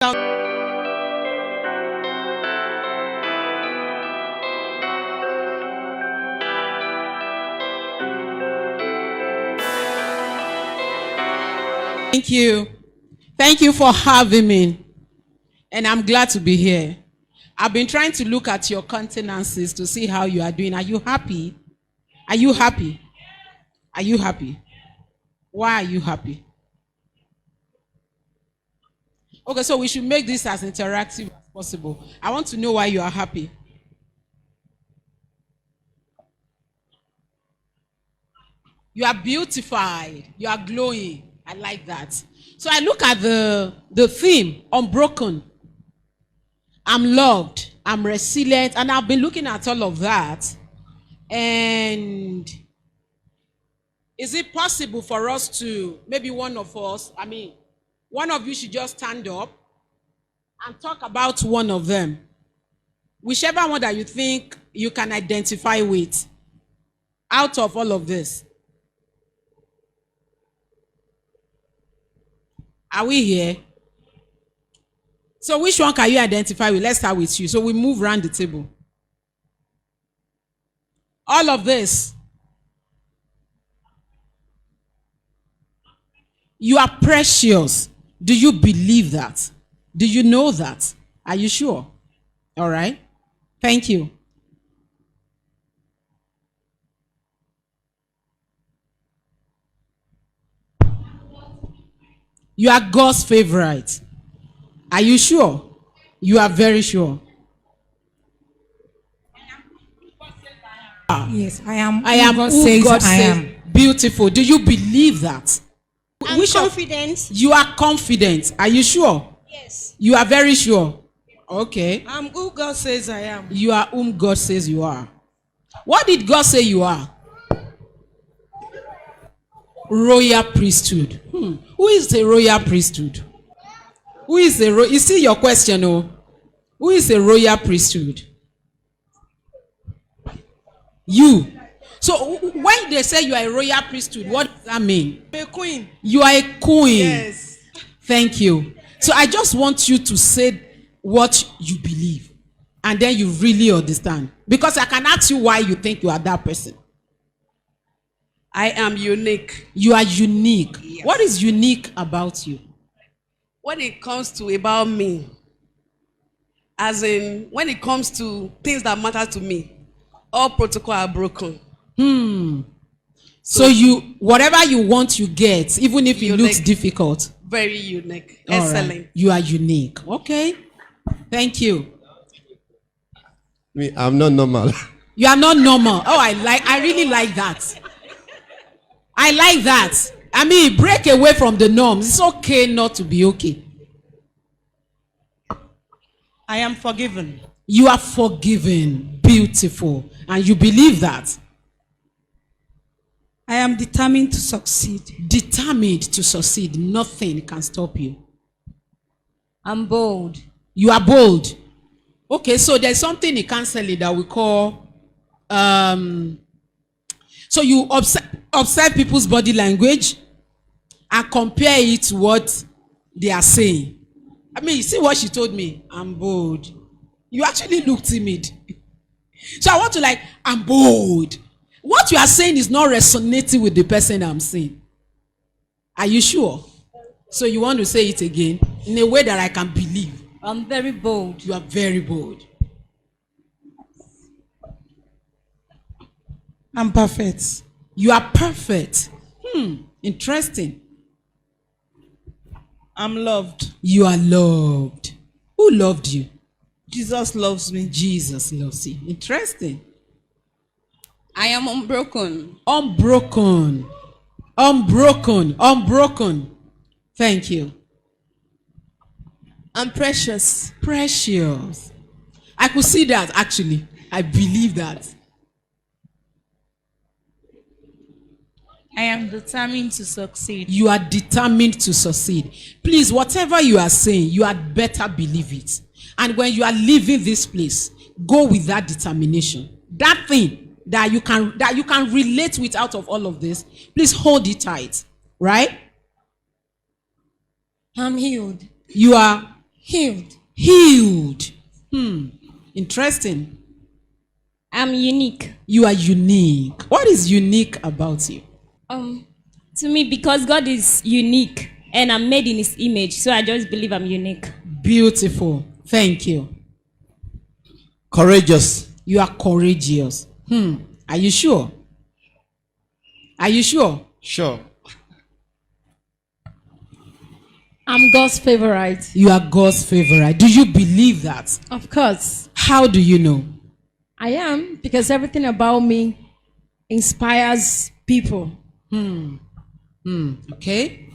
Thank you. Thank you for having me. And I'm glad to be here. I've been trying to look at your countenances to see how you are doing. Are you happy? Are you happy? Are you happy? Why are you happy? Okay, so we should make this as interactive as possible. I want to know why you are happy. You are beautified. You are glowing. I like that. So I look at the theme, Unbroken. I'm loved. I'm resilient. And I've been looking at all of that. And is it possible for us to, maybe one of us, one of you should just stand up and talk about one of them. Whichever one that you think you can identify with out of all of this. Are we here? So which one can you identify with? Let's start with you. So we move around the table. All of this. You are precious. Do you believe that? Do you know that? Are you sure? All right. Thank you. You are God's favorite. Are you sure? You are very sure. Yes, I am. I am who God says. Beautiful. Do you believe that? I'm confident. You are confident. Are you sure? Yes. You are very sure. Okay. I'm who God says I am. You are whom God says you are. What did God say you are? Royal priesthood. Who is the royal priesthood? Who is the you see your question, oh? Who is the royal priesthood? You. So when they say you are a royal priesthood, what does that mean? I'm a queen. You are a queen. Yes. Thank you. So I just want you to say what you believe. And then you really understand. Because I can ask you why you think you are that person. I am unique. You are unique. Yes. What is unique about you? When it comes to about me, as in when it comes to things that matter to me, all protocol are broken. So you, whatever you want, you get, even if it looks difficult. Very unique. All Excellent. Right. You are unique. Okay. Thank you. Me, I'm not normal. You are not normal. Oh, I really like that. I like that. Break away from the norms. It's okay not to be okay. I am forgiven. You are forgiven. Beautiful. And you believe that. I am determined to succeed. Determined to succeed. Nothing can stop you. I'm bold. You are bold. Okay, so there's something in counseling that we call so you observe people's body language and compare it to what they are saying. You see what she told me? I'm bold. You actually look timid. So I want to I'm bold. What you are saying is not resonating with the person I'm saying. Are you sure? So you want to say it again in a way that I can believe. I'm very bold. You are very bold. I'm perfect. You are perfect. Interesting. I'm loved. You are loved. Who loved you? Jesus loves me. Jesus loves you. Interesting. I am unbroken. Unbroken. Unbroken. Unbroken. Thank you. I'm precious. Precious. I could see that actually. I believe that. I am determined to succeed. You are determined to succeed. Please, whatever you are saying, you had better believe it. And when you are leaving this place, go with that determination. That thing that you can relate with out of all of this, please hold it tight. Right? I'm healed. You are Healed. Healed. Interesting. I'm unique. You are unique. What is unique about you? To me, because God is unique and I'm made in his image, so I just believe I'm unique. Beautiful. Thank you. Courageous. You are courageous. Are you sure? Are you sure? Sure. I'm God's favorite. You are God's favorite. Do you believe that? Of course. How do you know? I am, because everything about me inspires people. Okay.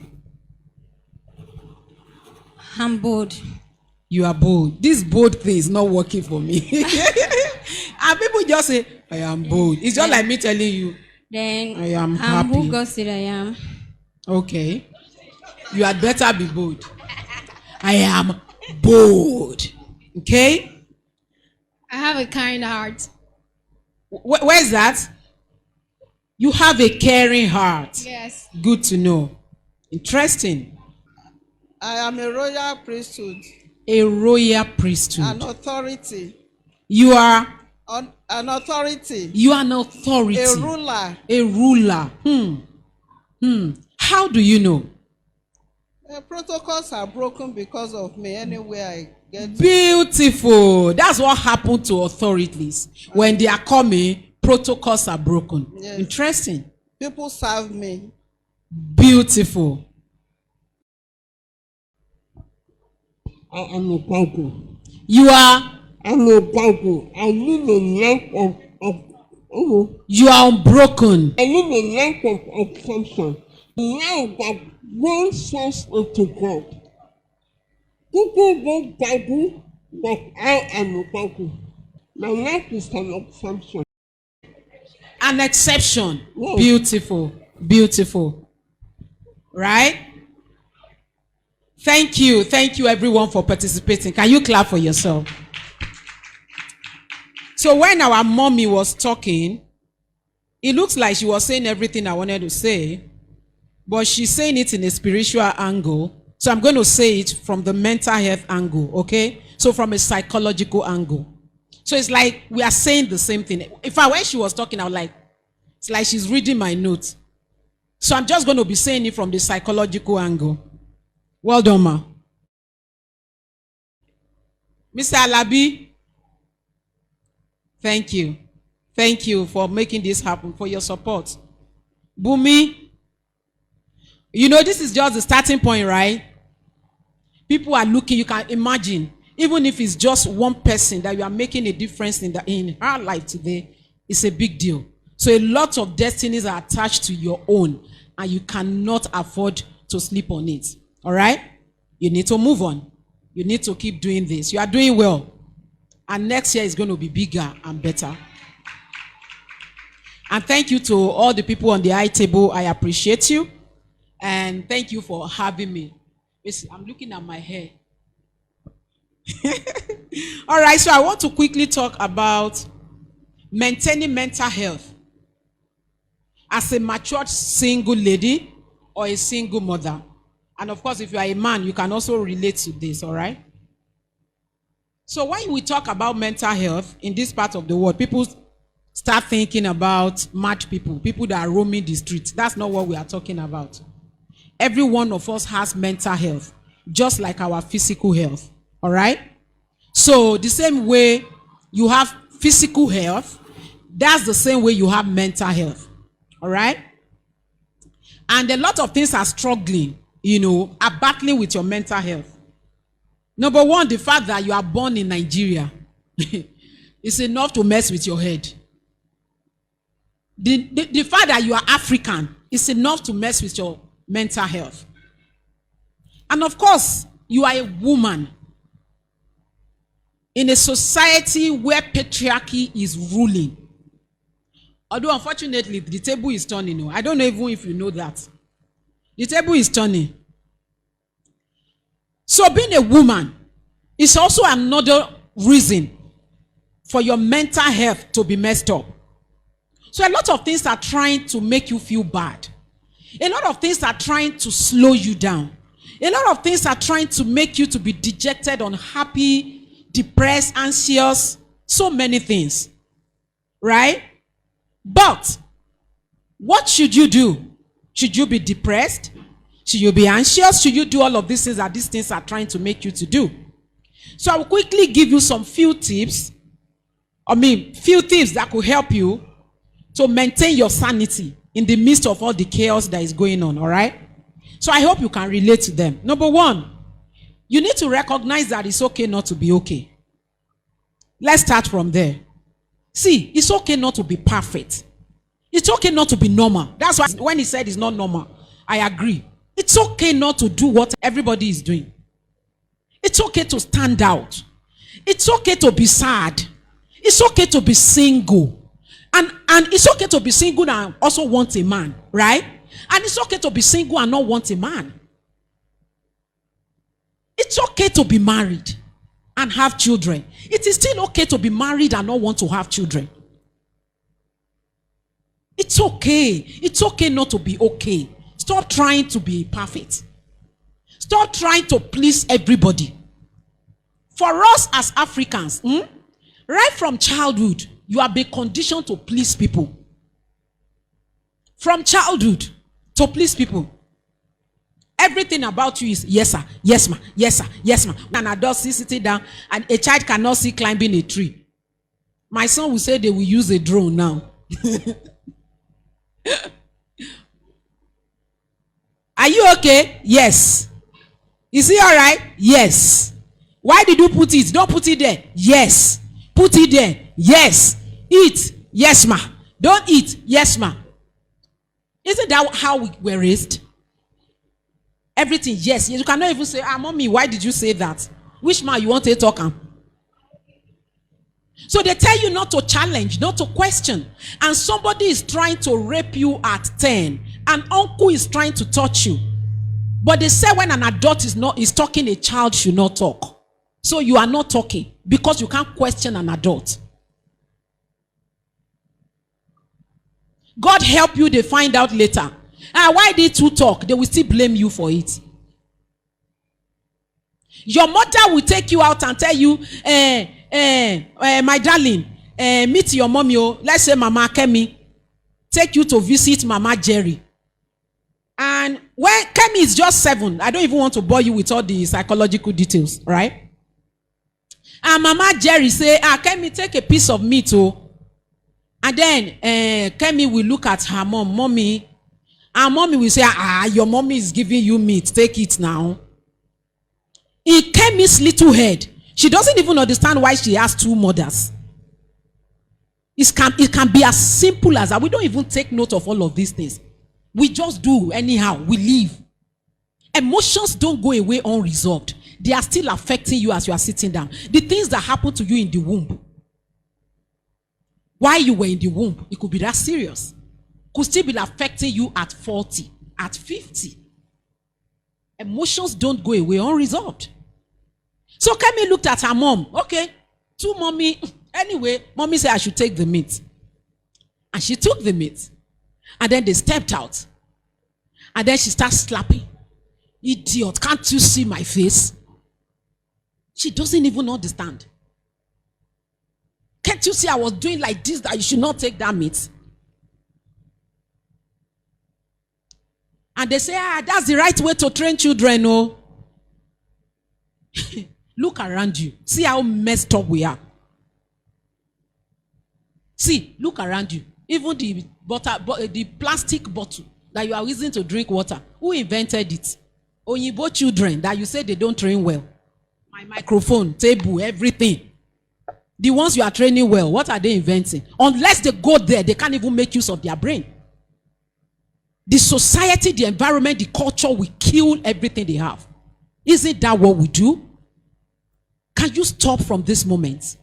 I'm bold. You are bold. This bold thing is not working for me. And people just say, I am bold. It's just like me telling you, Then I am I'm happy. who God said I am. Okay. You had better be bold. I am bold. Okay? I have a kind heart. Where's that? You have a caring heart. Yes. Good to know. Interesting. I am a royal priesthood, A royal priesthood. an authority, You are an authority, an authority. a ruler. A ruler. How do you know? Protocols are broken because of me anywhere I get. Beautiful. That's what happened to authorities. When they are coming, protocols are broken. Yes. Interesting. People serve me. Beautiful. I am a title. You are I'm a title. I live a life you are unbroken. I live a life of exception. The life that brings us into God. People don't title, but I am a title. My life is an exception. An exception. Yes. Beautiful. Beautiful. Right? Thank you. Thank you everyone for participating. Can you clap for yourself? So when our mommy was talking, it looks like she was saying everything I wanted to say, but she's saying it in a spiritual angle. So I'm going to say it from the mental health angle, okay? So from a psychological angle. So it's like we are saying the same thing. When she was talking, I was like, it's like she's reading my notes. So I'm just going to be saying it from the psychological angle. Well done, ma. Mr. Alabi, thank you. Thank you for making this happen, for your support. Bumi, you know this is just the starting point, right? People are looking, you can imagine, even if it's just one person that you are making a difference in her life today, it's a big deal. So a lot of destinies are attached to your own, and you cannot afford to sleep on it. All right? You need to move on. You need to keep doing this. You are doing well. And next year is going to be bigger and better. And thank you to all the people on the high table. I appreciate you. And thank you for having me. I'm looking at my hair. All right, so I want to quickly talk about maintaining mental health as a matured single lady or a single mother. And of course, if you are a man, you can also relate to this, all right? So when we talk about mental health in this part of the world, people start thinking about mad people, people that are roaming the streets. That's not what we are talking about. Every one of us has mental health, just like our physical health, all right? So the same way you have physical health, that's the same way you have mental health, all right? And a lot of things are struggling, are battling with your mental health. Number one, the fact that you are born in Nigeria is enough to mess with your head. The fact that you are African is enough to mess with your mental health. And of course, you are a woman in a society where patriarchy is ruling. Although unfortunately, the table is turning. I don't know even if you know that. The table is turning. So being a woman is also another reason for your mental health to be messed up. So a lot of things are trying to make you feel bad. A lot of things are trying to slow you down. A lot of things are trying to make you to be dejected, unhappy, depressed, anxious, so many things. Right? But what should you do? Should you be depressed? Should you be anxious? Should you do all of these things that these things are trying to make you to do? So I will quickly give you some few tips. Few tips that could help you to maintain your sanity in the midst of all the chaos that is going on, all right? So I hope you can relate to them. Number one, you need to recognize that it's okay not to be okay. Let's start from there. See, it's okay not to be perfect. It's okay not to be normal. That's why when he said it's not normal, I agree. It's okay not to do what everybody is doing. It's okay to stand out. It's okay to be sad. It's okay to be single. And it's okay to be single and also want a man, right? And it's okay to be single and not want a man. It's okay to be married and have children. It is still okay to be married and not want to have children. It's okay. It's okay not to be okay. Stop trying to be perfect. Stop trying to please everybody. For us as Africans, right from childhood, you have been conditioned to please people. From childhood, to please people. Everything about you is yes sir, yes ma, yes sir, yes ma. An adult sitting down and a child cannot see climbing a tree. My son will say they will use a drone now. Are you okay? Yes. Is he all right? Yes. Why did you put it? Don't put it there. Yes. Put it there. Yes. Eat. Yes ma. Don't eat. Yes ma. Isn't that how we were raised? Everything, yes. You cannot even say, mommy, why did you say that? Which man you want to talk on? So they tell you not to challenge, not to question. And somebody is trying to rape you at 10. An uncle is trying to touch you. But they say when an adult is talking, a child should not talk. So you are not talking because you can't question an adult. God help you, they find out later. Why did you talk? They will still blame you for it. Your mother will take you out and tell you, my darling, meet your mommy. Let's say Mama Kemi. Take you to visit Mama Jerry. And when Kemi is just 7, I don't even want to bore you with all the psychological details, right? And Mama Jerry say, Kemi, take a piece of meat. And then Kemi will look at her mom, mommy. And mommy will say, your mommy is giving you meat. Take it now. In Kemi's little head, she doesn't even understand why she has 2 mothers. It can be as simple as that. We don't even take note of all of these things. We just do anyhow. We live. Emotions don't go away unresolved. They are still affecting you as you are sitting down. The things that happen to you in the womb, while you were in the womb, it could be that serious. Could still be affecting you at 40, at 50. Emotions don't go away unresolved. So Kemi looked at her mom. Okay, to mommy. Anyway, mommy said I should take the meat. And she took the meat. And then they stepped out. And then she starts slapping. Idiot, can't you see my face? She doesn't even understand. Can't you see I was doing like this, that you should not take that meat? And they say, that's the right way to train children, no? Look around you. See how messed up we are. See, look around you. Even the plastic bottle that you are using to drink water, who invented it? Onyibo children that you say they don't train well. My microphone, table, everything. The ones you are training well, what are they inventing? Unless they go there, they can't even make use of their brain. The society, the environment, the culture will kill everything they have. Isn't that what we do? Can you stop from this moment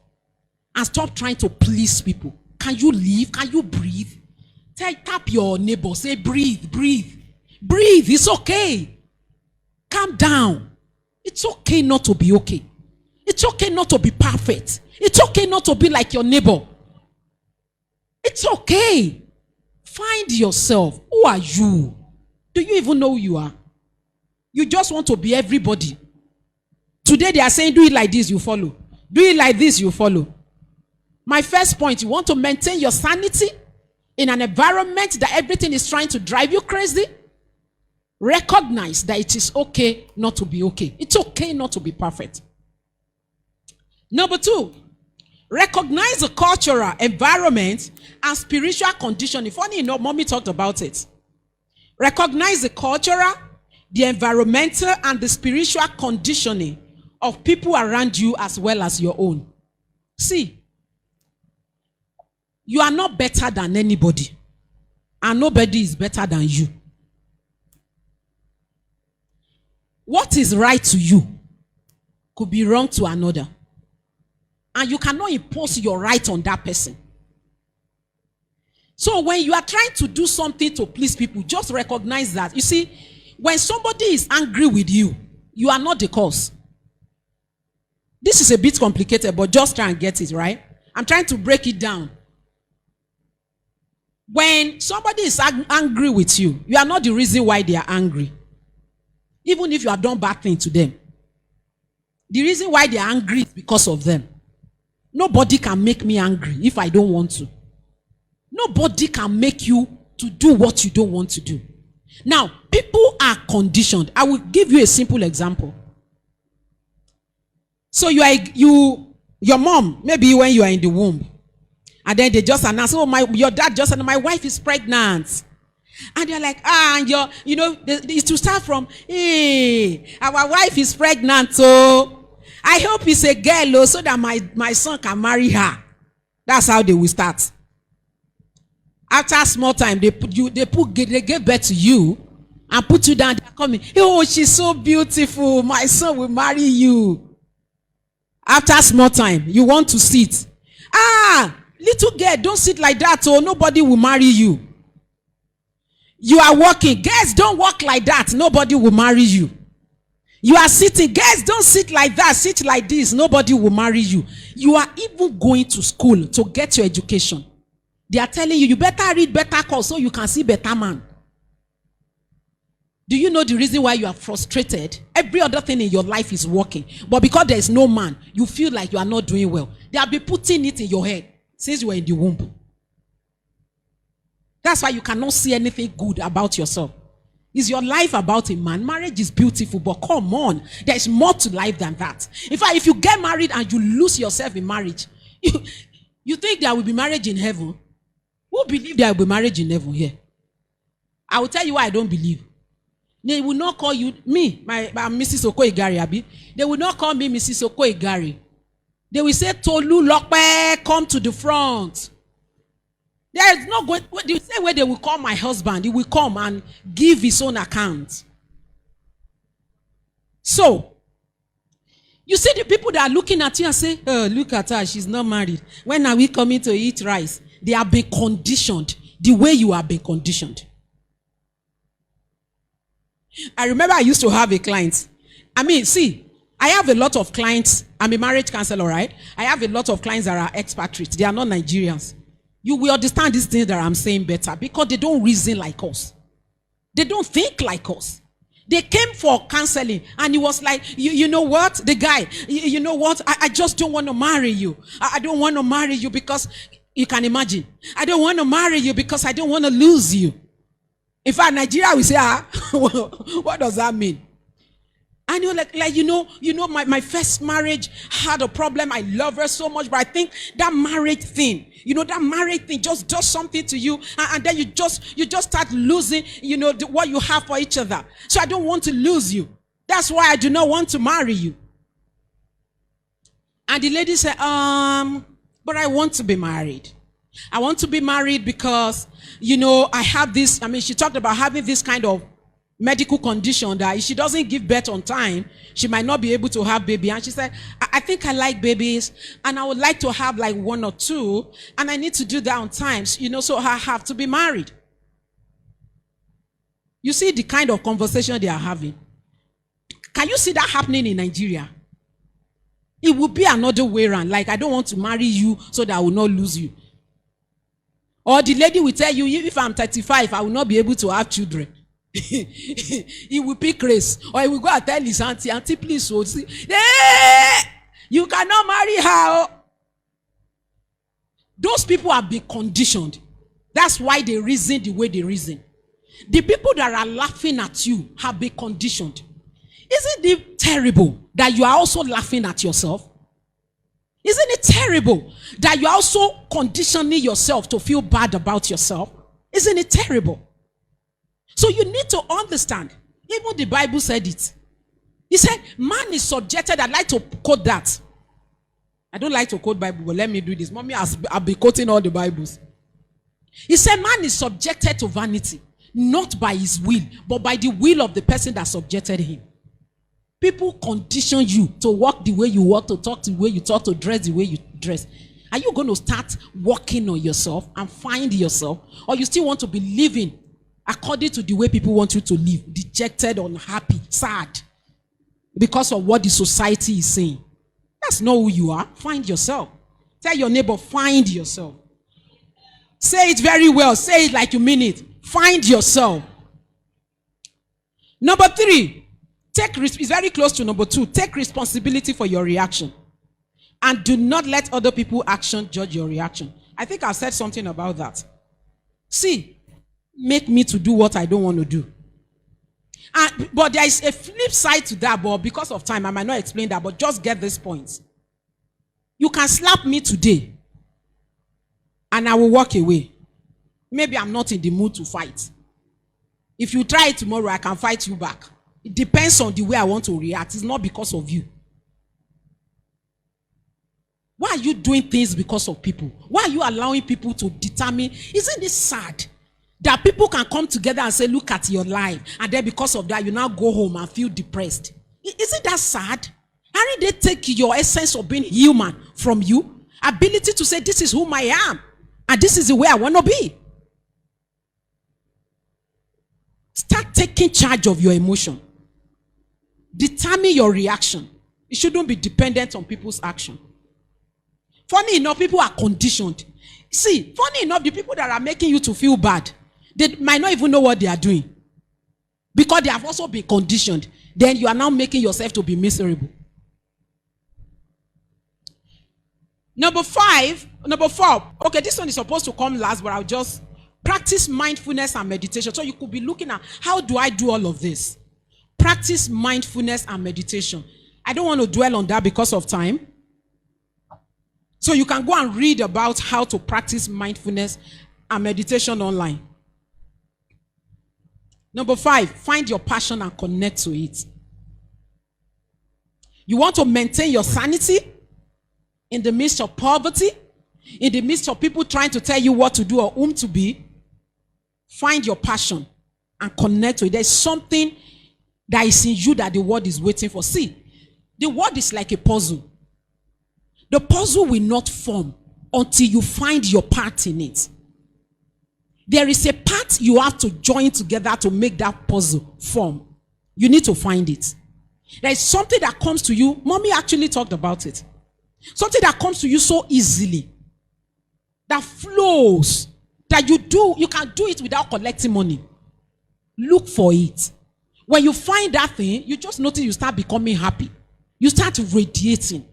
and stop trying to please people? Can you live? Can you breathe? Tap your neighbor. Say, breathe, breathe. Breathe. It's okay. Calm down. It's okay not to be okay. It's okay not to be perfect. It's okay not to be like your neighbor. It's okay. Find yourself. Who are you? Do you even know who you are? You just want to be everybody. Today they are saying, do it like this, you follow. Do it like this, you follow. My first point, you want to maintain your sanity in an environment that everything is trying to drive you crazy. Recognize that it is okay not to be okay. It's okay not to be perfect. Number 2, recognize the cultural environment and spiritual conditioning. Funny enough, mommy talked about it. Recognize the cultural, the environmental, and the spiritual conditioning of people around you as well as your own. See, you are not better than anybody, and nobody is better than you. What is right to you could be wrong to another, and you cannot impose your right on that person. So when you are trying to do something to please people, just recognize that. You see, when somebody is angry with you, you are not the cause. This is a bit complicated, but just try and get it, right? I'm trying to break it down. When somebody is angry with you, you are not the reason why they are angry. Even if you have done bad things to them. The reason why they are angry is because of them. Nobody can make me angry if I don't want to. Nobody can make you to do what you don't want to do. Now, people are conditioned. I will give you a simple example. So your mom, maybe when you are in the womb, and then they just announce, oh, your dad just announced, my wife is pregnant. And they're like, and it's to start from, hey, our wife is pregnant, so I hope it's a girl, so that my son can marry her. That's how they will start. After a small time, they give birth to you and put you down. They're coming, oh, she's so beautiful. My son will marry you. After a small time, you want to sit. Little girl, don't sit like that, or nobody will marry you. You are walking. Girls, don't walk like that. Nobody will marry you. You are sitting. Girls, don't sit like that. Sit like this. Nobody will marry you. You are even going to school to get your education. They are telling you, you better read better course so you can see better man. Do you know the reason why you are frustrated? Every other thing in your life is working. But because there is no man, you feel like you are not doing well. They have been putting it in your head since you were in the womb. That's why you cannot see anything good about yourself. Is your life about a man? Marriage is beautiful, but come on. There is more to life than that. In fact, if you get married and you lose yourself in marriage, you think there will be marriage in heaven? Who believe there will be marriage in heaven here? I will tell you why I don't believe. They will not call you, I'm Mrs. Oko Igari, Abi. They will not call me Mrs. Oko Igari. They will say, Tolu, Lokpe, come to the front. There is not going, the same way they will call my husband, he will come and give his own account. So, you see the people that are looking at you and say, oh, look at her, she's not married. When are we coming to eat rice? They have been conditioned the way you have been conditioned. I remember I used to have a client. I have a lot of clients. I'm a marriage counselor, right? I have a lot of clients that are expatriates. They are not Nigerians. You will understand these things that I'm saying better because they don't reason like us. They don't think like us. They came for counseling and he was like, you know what? The guy, you know what? I just don't want to marry you. I don't want to marry you because, you can imagine, I don't want to marry you because I don't want to lose you. In fact, Nigeria will say, what does that mean? And you're like my first marriage had a problem. I love her so much, but I think that marriage thing just does something to you, and then you just start losing, what you have for each other. So I don't want to lose you. That's why I do not want to marry you. And the lady said, but I want to be married. I want to be married because, I have this, she talked about having this kind of medical condition that if she doesn't give birth on time, she might not be able to have baby. And she said, I think I like babies and I would like to have like 1 or 2 and I need to do that on time, so I have to be married. You see the kind of conversation they are having. Can you see that happening in Nigeria? It will be another way around. Like, I don't want to marry you so that I will not lose you. Or the lady will tell you, if I'm 35, I will not be able to have children. he will pick race, or he will go and tell his auntie, please, oh, see, hey, you cannot marry her. Oh. Those people have been conditioned. That's why they reason the way they reason. The people that are laughing at you have been conditioned. Isn't it terrible that you are also laughing at yourself? Isn't it terrible that you are also conditioning yourself to feel bad about yourself? Isn't it terrible? So you need to understand. Even the Bible said it. He said, man is subjected. I like to quote that. I don't like to quote Bible, but let me do this. Mommy has been quoting all the Bibles. He said, man is subjected to vanity, not by his will, but by the will of the person that subjected him. People condition you to walk the way you walk, to talk the way you talk, to dress the way you dress. Are you going to start working on yourself and find yourself? Or you still want to be living according to the way people want you to live? Dejected, unhappy, sad. Because of what the society is saying. That's not who you are. Find yourself. Tell your neighbor, find yourself. Say it very well. Say it like you mean it. Find yourself. Number 3. It's very close to number 2. Take responsibility for your reaction. And do not let other people's action judge your reaction. I think I've said something about that. See, make me to do what I don't want to do. But there is a flip side to that, but because of time, I might not explain that, but just get this point. You can slap me today, and I will walk away. Maybe I'm not in the mood to fight. If you try it tomorrow, I can fight you back. It depends on the way I want to react. It's not because of you. Why are you doing things because of people? Why are you allowing people to determine? Isn't it sad that people can come together and say, look at your life, and then because of that, you now go home and feel depressed? Isn't that sad? Aren't they take your essence of being human from you? Ability to say, this is whom I am, and this is the way I want to be. Start taking charge of your emotion. Determine your reaction. It shouldn't be dependent on people's action. Funny enough, people are conditioned. See, funny enough, the people that are making you to feel bad, they might not even know what they are doing. Because they have also been conditioned. Then you are now making yourself to be miserable. Number 4. Okay, this one is supposed to come last, but I'll just practice mindfulness and meditation. So you could be looking at, how do I do all of this? Practice mindfulness and meditation. I don't want to dwell on that because of time. So you can go and read about how to practice mindfulness and meditation online. Number 5, find your passion and connect to it. You want to maintain your sanity in the midst of poverty, in the midst of people trying to tell you what to do or whom to be. Find your passion and connect to it. There's something that is in you that the world is waiting for. See, the world is like a puzzle. The puzzle will not form until you find your part in it. There is a part you have to join together to make that puzzle form. You need to find it. There is something that comes to you. Mommy actually talked about it. Something that comes to you so easily. That flows. That you can do it without collecting money. Look for it. When you find that thing, you just notice you start becoming happy. You start radiating.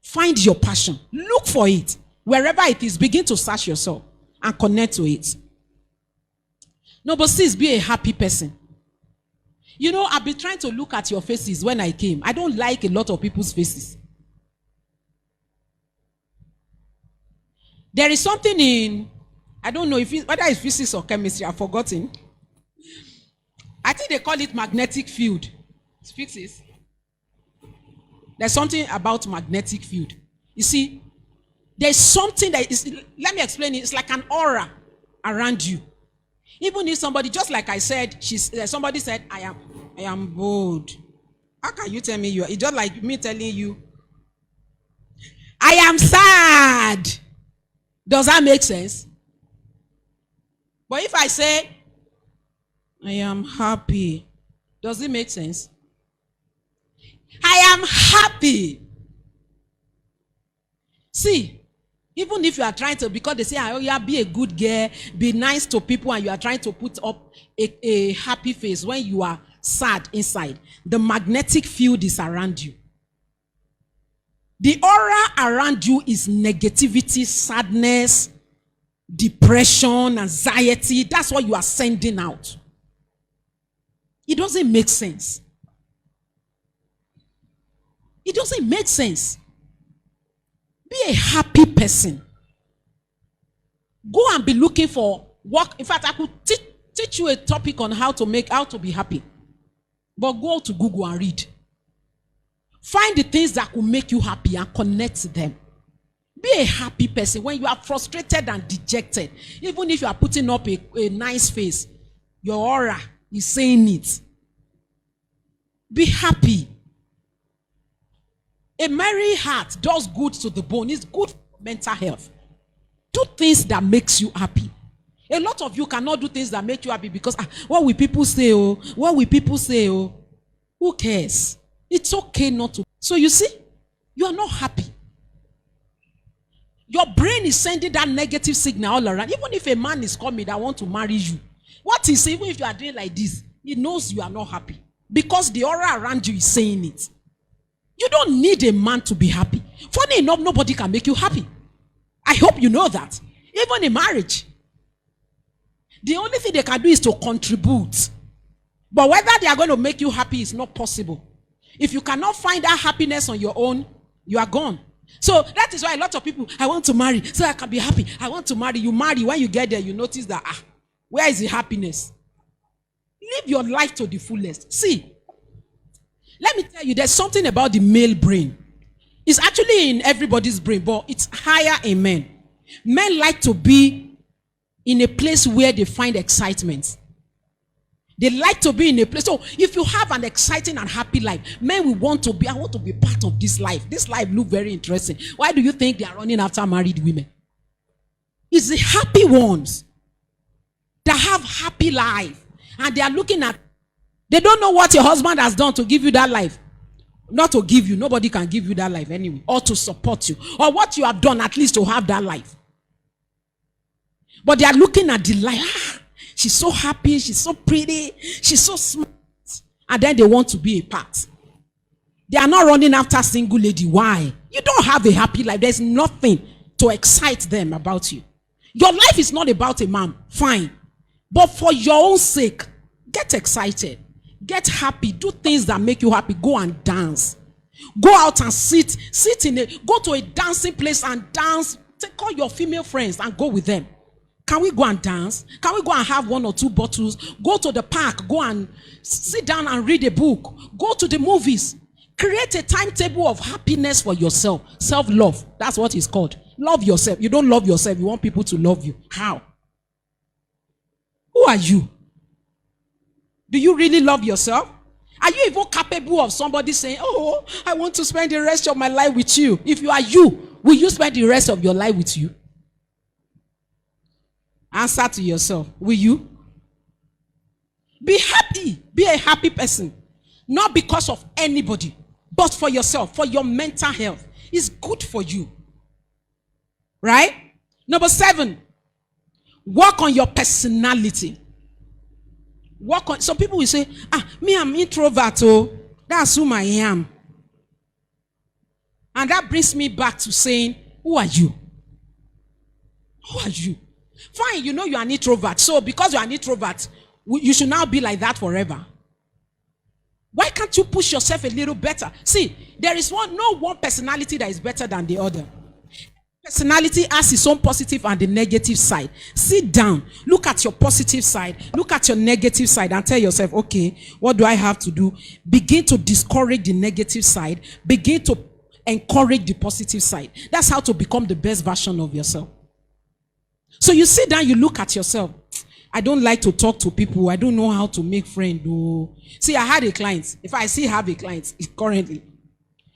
Find your passion. Look for it. Wherever it is, begin to search yourself and connect to it. Number 6, be a happy person. You know, I've been trying to look at your faces when I came. I don't like a lot of people's faces. There is something in, I don't know whether it's physics or chemistry, I've forgotten. I think they call it magnetic field. It's physics. There's something about magnetic field. You see, there's something that is, let me explain it. It's like an aura around you. Even if somebody, just like I said, somebody said, I am bold. How can you tell me you are? It's just like me telling you, I am sad. Does that make sense? But if I say, I am happy, does it make sense? I am happy. See, Even if you are trying to, because they say, oh yeah, be a good girl, be nice to people, and you are trying to put up a happy face when you are sad inside, the magnetic field is around you. The aura around you is negativity, sadness, depression, anxiety. That's what you are sending out. It doesn't make sense. It doesn't make sense. Be a happy person. Go and be looking for work. In fact, I could teach you a topic on how to be happy. But go to Google and read. Find the things that will make you happy and connect them. Be a happy person. When you are frustrated and dejected, even if you are putting up a nice face, your aura is saying it. Be happy. A merry heart does good to the bone. It's good for mental health. Do things that makes you happy. A lot of you cannot do things that make you happy because what will people say? Oh, what will people say? Oh, who cares? It's okay not to. So you see, you are not happy. Your brain is sending that negative signal all around. Even if a man is coming that want to marry you, what is even if you are doing like this, he knows you are not happy because the aura around you is saying it. You don't need a man to be happy. Funny enough, nobody can make you happy. I hope you know that. Even in marriage, the only thing they can do is to contribute. But whether they are going to make you happy is not possible. If you cannot find that happiness on your own, you are gone. So that is why a lot of people, I want to marry so I can be happy. I want to marry. You marry. When you get there, you notice that, where is the happiness? Live your life to the fullest. See, let me tell you, there's something about the male brain. It's actually in everybody's brain, but it's higher in men. Men like to be in a place where they find excitement. They like to be in a place. So if you have an exciting and happy life, men will want to be, I want to be part of this life. This life looks very interesting. Why do you think they are running after married women? It's the happy ones that have happy life. And they are looking at, they don't know what your husband has done to give you that life. Not to give you, nobody can give you that life anyway. Or to support you. Or what you have done at least to have that life. But they are looking at the life. She's so happy, she's so pretty, she's so smart. And then they want to be a part. They are not running after single lady. Why? You don't have a happy life. There's nothing to excite them about you. Your life is not about a man. Fine. But for your own sake, get excited. Get happy. Do things that make you happy. Go and dance. Go out and go to a dancing place and dance. Call your female friends and go with them. Can we go and dance? Can we go and have 1 or 2 bottles? Go to the park. Go and sit down and read a book. Go to the movies. Create a timetable of happiness for yourself. Self-love. That's what it's called. Love yourself. You don't love yourself. You want people to love you. How? Who are you? Do you really love yourself? Are you even capable of somebody saying, oh, I want to spend the rest of my life with you? If you are you, will you spend the rest of your life with you? Answer to yourself. Will you? Be happy. Be a happy person. Not because of anybody, but for yourself, for your mental health. It's good for you. Right? Number 7, work on your personality. Work on. Some people will say, me, I'm introvert. Oh, that's who I am. And that brings me back to saying, who are you? Who are you? Fine, you know you are an introvert. So because you are an introvert, you should now be like that forever. Why can't you push yourself a little better? See, there is no one personality that is better than the other. Personality has its own positive and the negative side. Sit down, look at your positive side, look at your negative side, and tell yourself, okay, what do I have to do? Begin to discourage the negative side. Begin to encourage the positive side. That's how to become the best version of yourself. So you sit down, you look at yourself. I don't like to talk to people. I don't know how to make friends. Oh. See, I had a client. If I still have a client currently,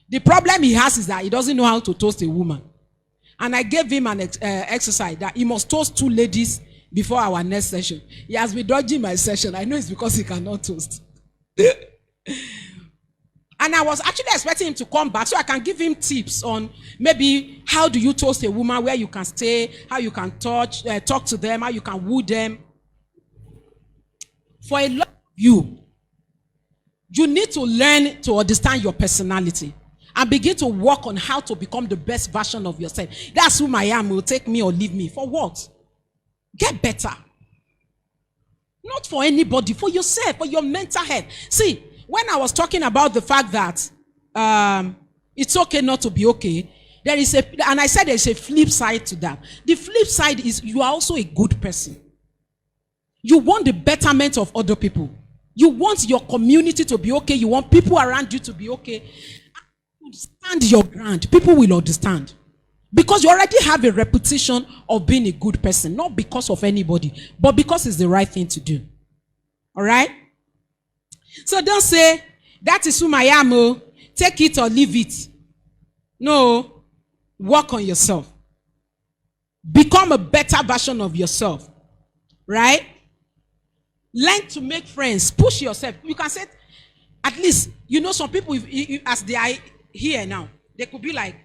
the problem he has is that he doesn't know how to toast a woman. And I gave him an exercise that he must toast 2 ladies before our next session. He has been dodging my session. I know it's because he cannot toast. And I was actually expecting him to come back so I can give him tips on maybe how do you toast a woman, where you can stay, how you can talk to them, how you can woo them. For a lot of you, you need to learn to understand your personality and begin to work on how to become the best version of yourself. That's who I am. Will take me or leave me. For what? Get better. Not for anybody, for yourself, for your mental health. See, when I was talking about the fact that it's okay not to be okay, and I said there's a flip side to that. The flip side is you are also a good person. You want the betterment of other people. You want your community to be okay. You want people around you to be okay. Stand your ground. People will understand. Because you already have a reputation of being a good person. Not because of anybody, but because it's the right thing to do. All right? So don't say, that is who I am. Oh. Take it or leave it. No. Work on yourself. Become a better version of yourself. Right? Learn to make friends. Push yourself. You can say, at least, you know, some people, as they are here now, they could be like,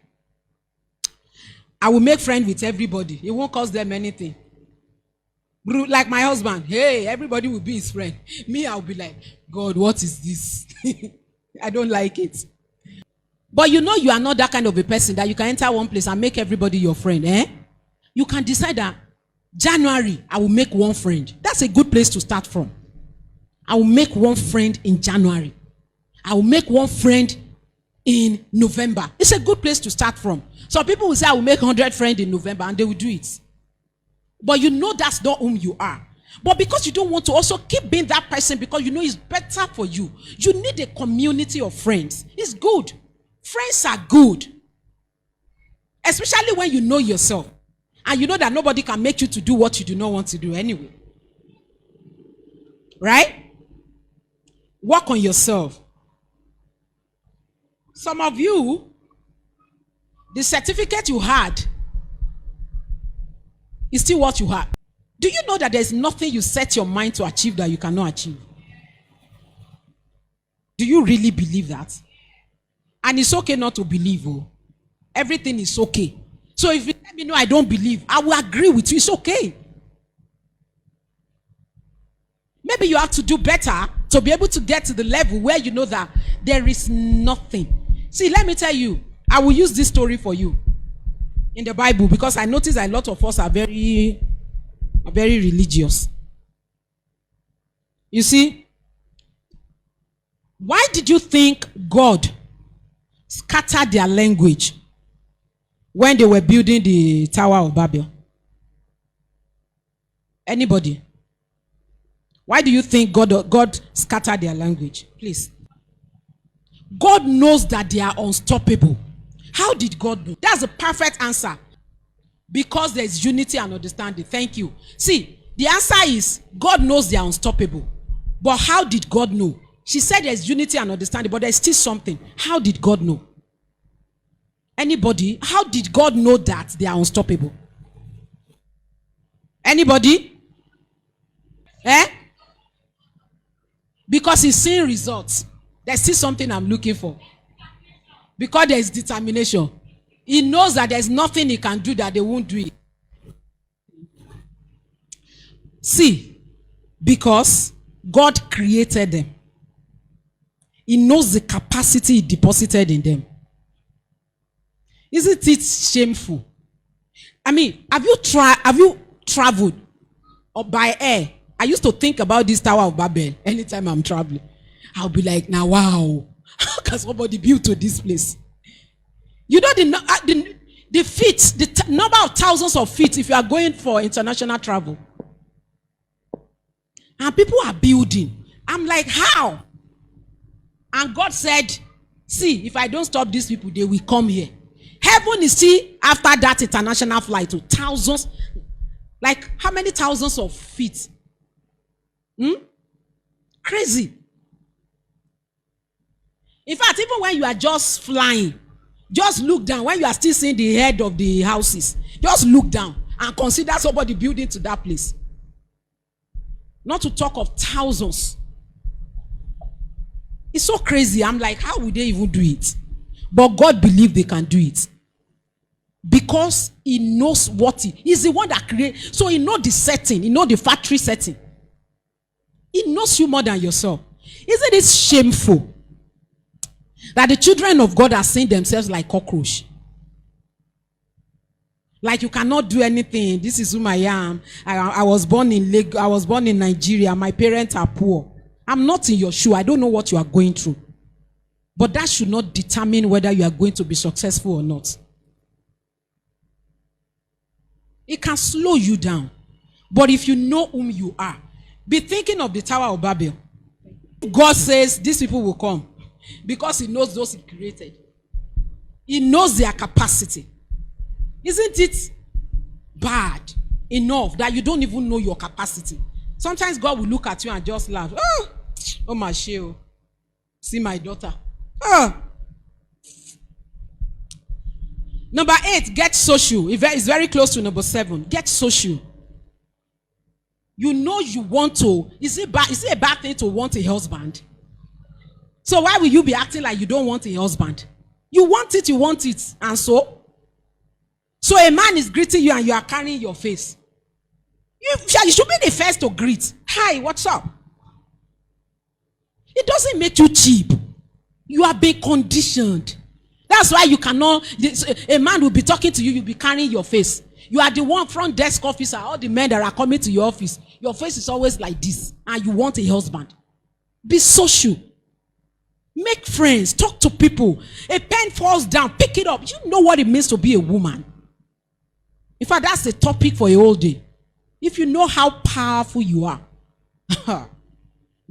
I will make friends with everybody. It won't cost them anything. Like my husband, hey, everybody will be his friend. Me, I'll be like, God, what is this? I don't like it. But you know you are not that kind of a person that you can enter one place and make everybody your friend. You can decide that January, I will make one friend. That's a good place to start from. I will make one friend in January. I will make one friend in November. It's a good place to start from. Some people will say, I will make 100 friends in November, and they will do it. But you know that's not whom you are. But because you don't want to also keep being that person because you know it's better for you, you need a community of friends. It's good. Friends are good. Especially when you know yourself. And you know that nobody can make you to do what you do not want to do anyway. Right? Work on yourself. Some of you, the certificate you had is still what you had. Do you know that there's nothing you set your mind to achieve that you cannot achieve? Do you really believe that? And it's okay not to believe. Oh. Everything is okay. So if you let me know I don't believe, I will agree with you. It's okay. Maybe you have to do better to be able to get to the level where you know that there is nothing. See, let me tell you, I will use this story for you in the Bible because I notice a lot of us are very religious. You see, why did you think God scattered their language when they were building the Tower of Babel? Anybody? Why do you think God scattered their language? Please. God knows that they are unstoppable. How did God know? That's the perfect answer. Because there is unity and understanding. Thank you. See, the answer is God knows they are unstoppable. But how did God know? She said there's unity and understanding, but there's still something. How did God know? Anybody? How did God know that they are unstoppable? Anybody? Because he's seeing results. There's still something I'm looking for. Because there's determination. He knows that there's nothing he can do that they won't do it. See, because God created them. He knows the capacity he deposited in them. Isn't it shameful? I mean, have you traveled or by air? I used to think about this Tower of Babel anytime I'm traveling. I'll be like, now wow, how can somebody build to this place? You know the feet, the number of thousands of feet if you are going for international travel. And people are building. I'm like, how? And God said, see, if I don't stop these people, they will come here. Heaven is still after that international flight to thousands. Like, how many thousands of feet? Crazy. In fact, even when you are just flying, just look down. When you are still seeing the head of the houses, just look down and consider somebody building to that place. Not to talk of thousands. It's so crazy. I'm like, how would they even do it? But God believe they can do it. Because he knows what he's the one that creates. So he knows the setting, he knows the factory setting. He knows you more than yourself. Isn't it shameful that the children of God are seeing themselves like cockroach? Like you cannot do anything. This is who I am. I was born in Lagos. I was born in Nigeria. My parents are poor. I'm not in your shoe. I don't know what you are going through. But that should not determine whether you are going to be successful or not. It can slow you down. But if you know whom you are, be thinking of the Tower of Babel. God says these people will come because he knows those he created. He knows their capacity. Isn't it bad enough that you don't even know your capacity? Sometimes God will look at you and just laugh. Oh my shit. See my daughter. Number 8, get social. It's very close to number 7. Get social. You know you want to. Is it a bad thing to want a husband? So why will you be acting like you don't want a husband? You want it, and so a man is greeting you and you are carrying your face. You should be the first to greet. Hi, what's up? It doesn't make you cheap. You are being conditioned. That's why you cannot. A man will be talking to you, you'll be carrying your face. You are the one front desk officer. All the men that are coming to your office, your face is always like this, and you want a husband. Be social. Make friends. Talk to people. A pen falls down, pick it up. You know what it means to be a woman. In fact, that's a topic for a whole day. If you know how powerful you are,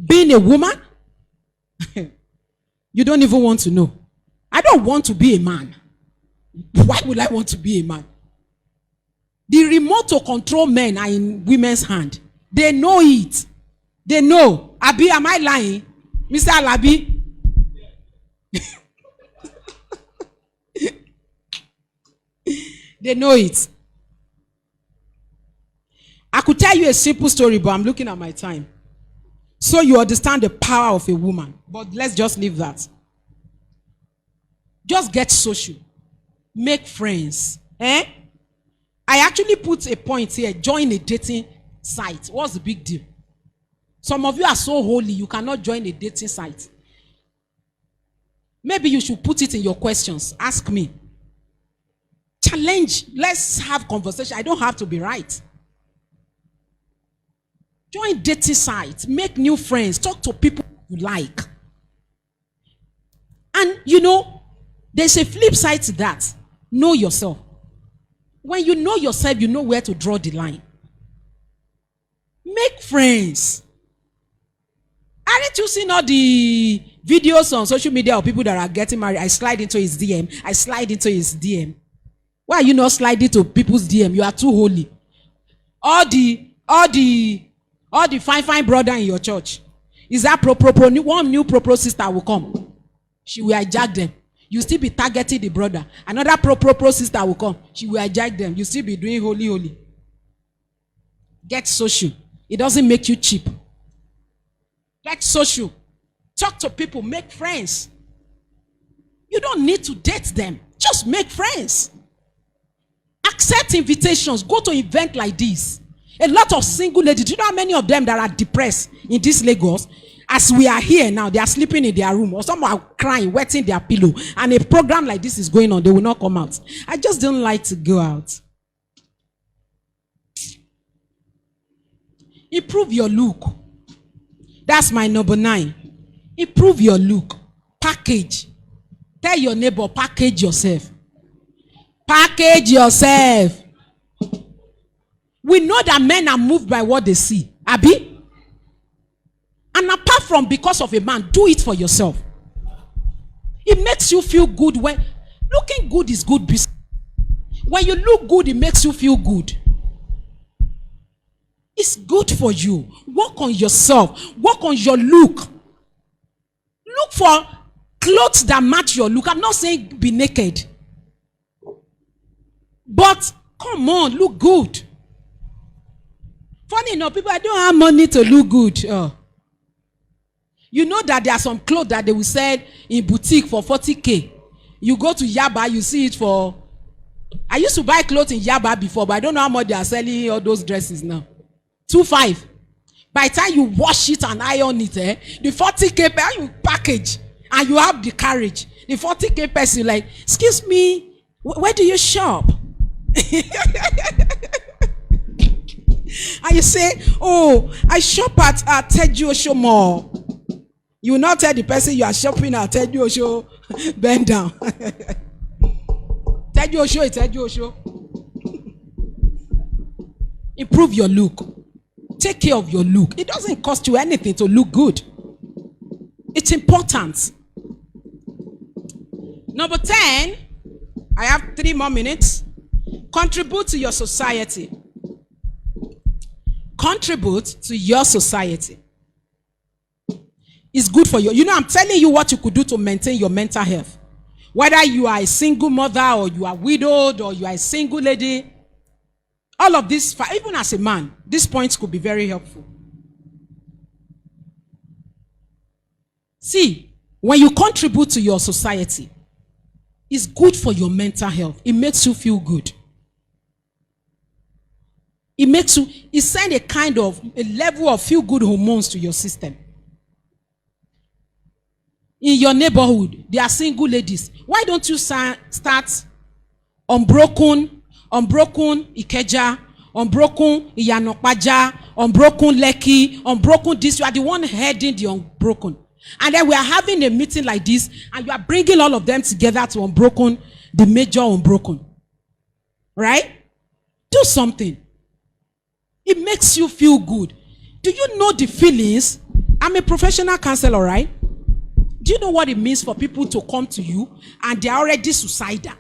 being a woman, you don't even want to know. I don't want to be a man. Why would I want to be a man? The remote to control men are in women's hand. They know it. They know. Abi, am I lying? Mr. Alabi? They know it. I could tell you a simple story, but I'm looking at my time. So you understand the power of a woman. But let's just leave that. Just get social. Make friends. I actually put a point here. Join a dating site. What's the big deal? Some of you are so holy, you cannot join a dating site. Maybe you should put it in your questions. Ask me. Challenge. Let's have conversation. I don't have to be right. Join dating sites. Make new friends. Talk to people you like. And you know, there's a flip side to that. Know yourself. When you know yourself, you know where to draw the line. Make friends. Aren't you seen all the videos on social media of people that are getting married? I slide into his DM. Why are you not sliding to people's DM? You are too holy. All the fine brother in your church. Is that one new pro sister will come. She will hijack them. You still be targeting the brother. Another pro sister will come. She will hijack them. You still be doing holy. Get social. It doesn't make you cheap. Get social. Talk to people. Make friends. You don't need to date them. Just make friends. Accept invitations. Go to events like this. A lot of single ladies. Do you know how many of them that are depressed in this Lagos? As we are here now, they are sleeping in their room, or some are crying, wetting their pillow, and a program like this is going on, they will not come out. I just don't like to go out. Improve your look. That's my number 9. Improve your look. Package. Tell your neighbor, package yourself. Package yourself. We know that men are moved by what they see. Abi? And apart from because of a man, do it for yourself. It makes you feel good. When looking good is good business. When you look good, it makes you feel good. It's good for you. Work on yourself. Work on your look. Look for clothes that match your look. I'm not saying be naked. But come on, look good. Funny enough, people, I don't have money to look good. You know that there are some clothes that they will sell in boutique for 40K. You go to Yaba, you see it for. I used to buy clothes in Yaba before, but I don't know how much they are selling all those dresses now. 2.5. By the time you wash it and iron it, the 40K person you package and you have the courage. The 40K person like, excuse me, where do you shop? And you say, oh, I shop at Teju Osho Mall. You will not tell the person you are shopping at Teju Osho, bend down. Teju Osho is Teju Osho. Improve your look. Take care of your look. It doesn't cost you anything to look good. It's important. Number 10, I have 3 more minutes. Contribute to your society. Contribute to your society. It's good for you. You know, I'm telling you what you could do to maintain your mental health. Whether you are a single mother or you are widowed or you are a single lady, all of this, even as a man, these points could be very helpful. See, when you contribute to your society, it's good for your mental health. It makes you feel good. It sends a level of feel good hormones to your system. In your neighborhood, there are single ladies. Why don't you start Unbroken Ikeja, Unbroken Iyanokpaja, Unbroken Lekki, Unbroken this? You are the one heading the Unbroken. And then we are having a meeting like this, and you are bringing all of them together to Unbroken, the major Unbroken. Right? Do something. It makes you feel good. Do you know the feelings? I'm a professional counselor, right? Do you know what it means for people to come to you and they're already suicidal?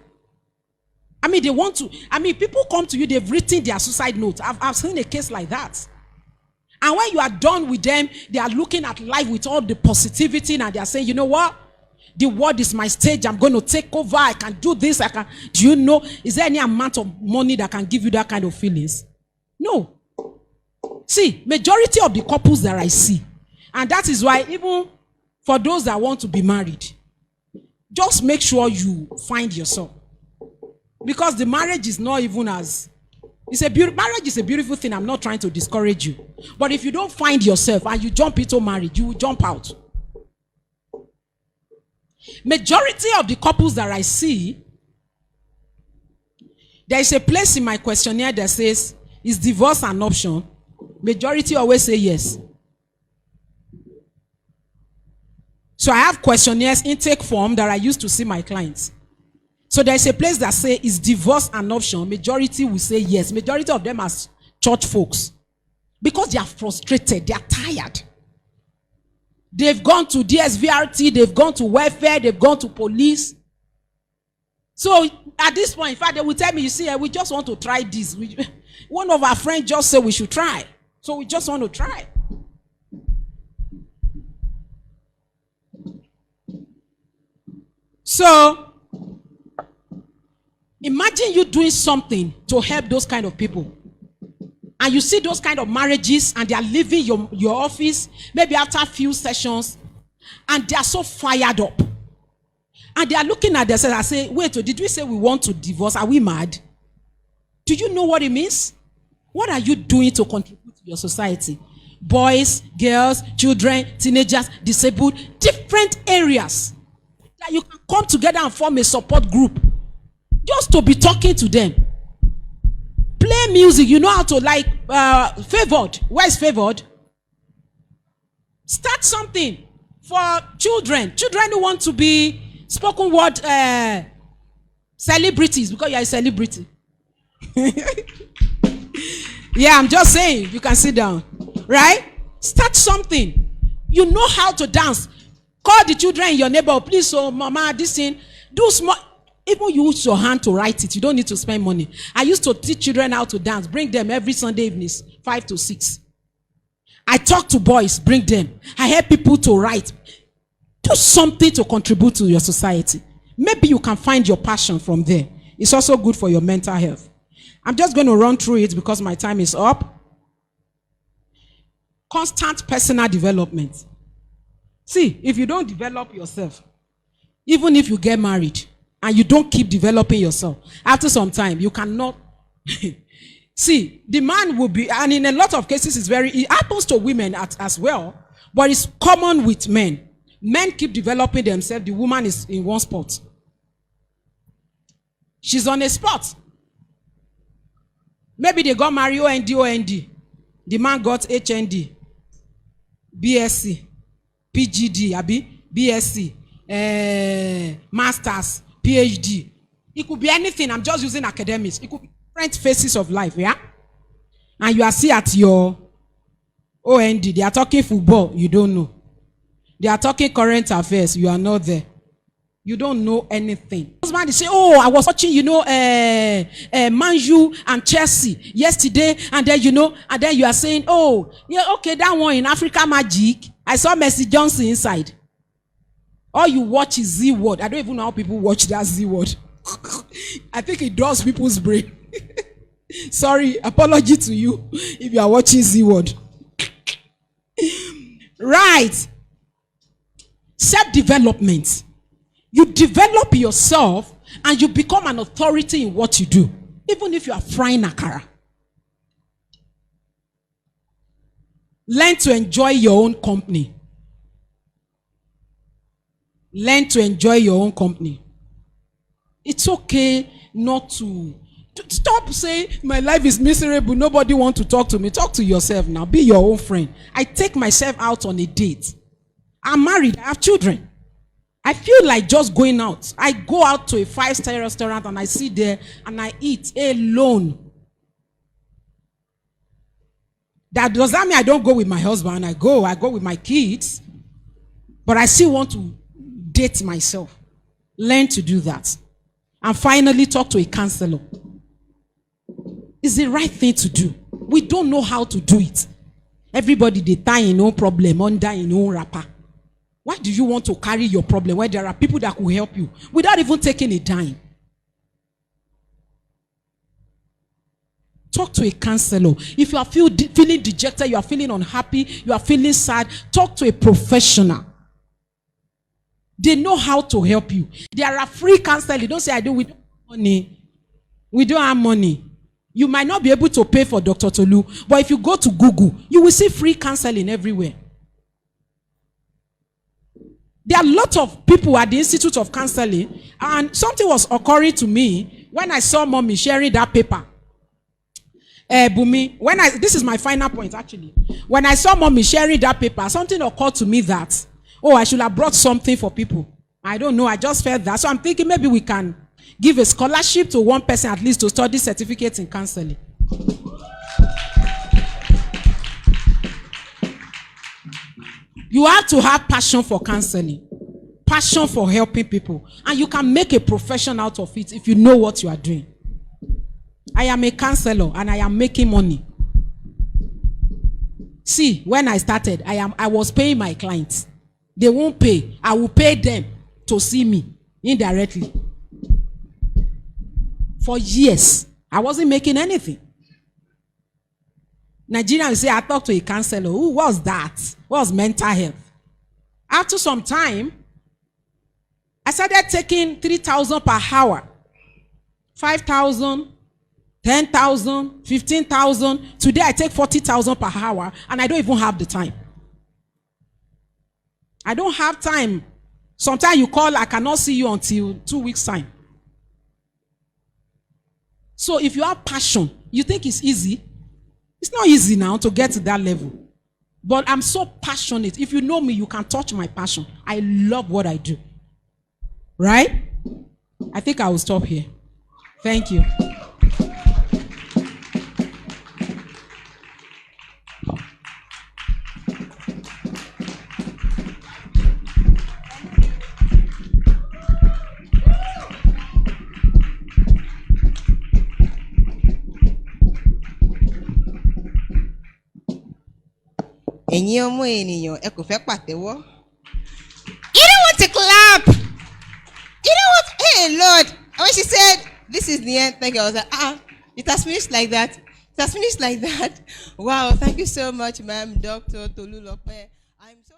People come to you, they've written their suicide notes. I've seen a case like that. And when you are done with them, they are looking at life with all the positivity and they are saying, you know what? The world is my stage. I'm going to take over. I can do this. Do you know? Is there any amount of money that can give you that kind of feelings? No. See, majority of the couples that I see, and that is why even for those that want to be married, just make sure you find yourself. Because the marriage is not even as... marriage is a beautiful thing. I'm not trying to discourage you. But if you don't find yourself and you jump into marriage, you will jump out. Majority of the couples that I see, there is a place in my questionnaire that says, is divorce an option? Majority always say yes. So I have questionnaires, intake form that I use to see my clients. So there is a place that says, is divorce an option? Majority will say yes. Majority of them are church folks. Because they are frustrated, they are tired. They've gone to DSVRT, they've gone to welfare, they've gone to police. So at this point, in fact, they will tell me, you see, we just want to try this. One of our friends just said we should try. So we just want to try. So imagine you doing something to help those kind of people. And you see those kind of marriages and they are leaving your office, maybe after a few sessions, and they are so fired up. And they are looking at themselves and say, wait, did we say we want to divorce? Are we mad? Do you know what it means? What are you doing to contribute to your society? Boys, girls, children, teenagers, disabled, different areas. That you can come together and form a support group. Just to be talking to them. Play music. You know how to Favored. Where is Favored? Start something for children. Children who want to be spoken word celebrities because you are a celebrity. Yeah, I'm just saying. You can sit down. Right? Start something. You know how to dance. Call the children in your neighborhood. Please, so mama, this thing. Do small. Even use your hand to write it. You don't need to spend money. I used to teach children how to dance. Bring them every Sunday evenings, 5 to 6. I talk to boys. Bring them. I help people to write. Do something to contribute to your society. Maybe you can find your passion from there. It's also good for your mental health. I'm just going to run through it because my time is up. Constant personal development. See, if you don't develop yourself, even if you get married and you don't keep developing yourself, after some time, you cannot. See, the man will be, and in a lot of cases, it happens to women as well, but it's common with men. Men keep developing themselves, the woman is in one spot. She's on a spot. Maybe they got married OND. The man got HND, BSc, PGD, BSc, Masters, PhD. It could be anything. I'm just using academics. It could be different phases of life, yeah? And you are still at your OND. They are talking football, you don't know. They are talking current affairs, you are not there. You don't know anything. Husband is saying, oh, I was watching, Man U and Chelsea yesterday, and then, and then you are saying, oh, yeah, okay, that one in Africa Magic, I saw Mercy Johnson inside. All you watch is Z word. I don't even know how people watch that Z word. I think it draws people's brain. Sorry, apology to you if you are watching Z word. Right. Self-development. You develop yourself and you become an authority in what you do, even if you are frying akara. Learn to enjoy your own company. Learn to enjoy your own company. It's okay not to stop saying my life is miserable, nobody wants to talk to me. Talk to yourself now. Be your own friend. I take myself out on a date. I'm married. I have children. I feel like just going out. I go out to a 5-star restaurant and I sit there and I eat alone. Does that mean I don't go with my husband? I go with my kids. But I still want to date myself. Learn to do that. And finally, talk to a counselor. It's the right thing to do. We don't know how to do it. Everybody, they tie in no problem, under in no wrapper. Why do you want to carry your problem where there are people that could help you without even taking a dime? Talk to a counselor. If you are feeling dejected, you are feeling unhappy, you are feeling sad, talk to a professional. They know how to help you. There are free counseling. Don't say, we don't have money. We don't have money. You might not be able to pay for Dr. Tolu, but if you go to Google, you will see free counseling everywhere. There are a lot of people at the Institute of Counseling, and something was occurring to me when I saw mommy sharing that paper. Bumi, this is my final point actually. When I saw mommy sharing that paper, something occurred to me that, oh, I should have brought something for people. I don't know, I just felt that. So I'm thinking maybe we can give a scholarship to one person at least to study certificates in counseling. You have to have passion for counseling, passion for helping people, and you can make a profession out of it if you know what you are doing. I am a counselor and I am making money. See, when I started, I was paying my clients. They won't pay. I will pay them to see me indirectly. For years, I wasn't making anything. Nigerians say, I talked to a counselor. Who was that? What was mental health? After some time, I started taking 3,000 per hour. 5,000, 10,000, 15,000. Today I take 40,000 per hour and I don't even have the time. I don't have time. Sometimes you call, I cannot see you until 2 weeks' time. So if you have passion, you think it's easy? It's not easy now to get to that level. But I'm so passionate. If you know me, you can touch my passion. I love what I do. Right? I think I will stop here. Thank you. ẹ̀yin ọmọ ènìyàn ẹ kò fẹ́ pàtẹ́wọ́. You don't want to clap. You don't want. Hey Lord, and when she said this is the end, thank you. I was like, it has finished like that. It has finished like that. Wow, thank you so much, ma'am, Dr. Tolu. I'm so